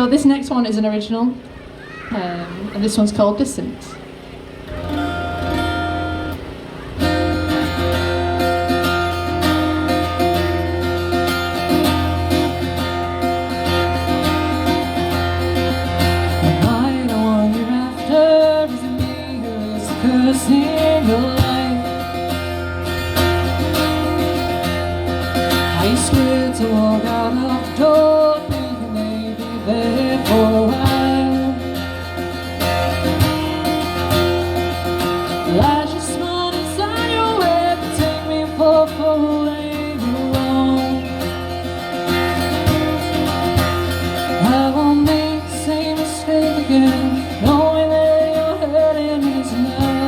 So this next one is an original, and this one's called Distant. In your life, I scared to walk out of the door, thinking they'd be there for a while. I just smile inside your head and take me for a fool, ain't you wrong? I won't make the same mistake again, knowing that you're hurting me tonight.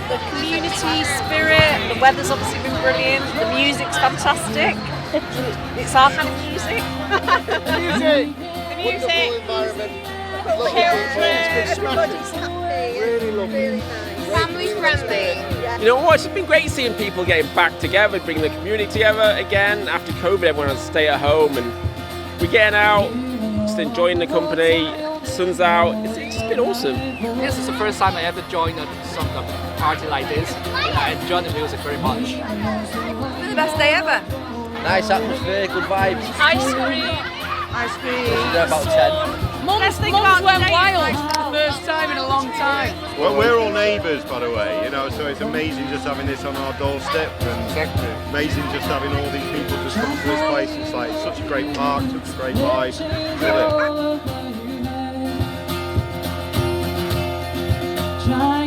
The community spirit, the weather's obviously been brilliant, the music's fantastic. It's our kind of music. Music! The music. Wonderful environment. Everybody's happy. Really lovely. Really nice. Family friendly. You know what, it's just been great seeing people getting back together, bringing the community together again. After COVID, everyone has to stay at home and we're getting out, just enjoying the company. The sun's out, it's just been awesome. This is the first time I ever joined a party like this. I enjoy the music very much. It's the best day ever. Nice atmosphere, good vibes. Ice cream. Ice cream. They're about 10. Mums went wild For the first time in a long time. Well, we're all neighbours, by the way, you know, so it's amazing just having this on our doorstep, and amazing just having all these people just come to this place. It's like such a great park, such a great vibe. Love it. Try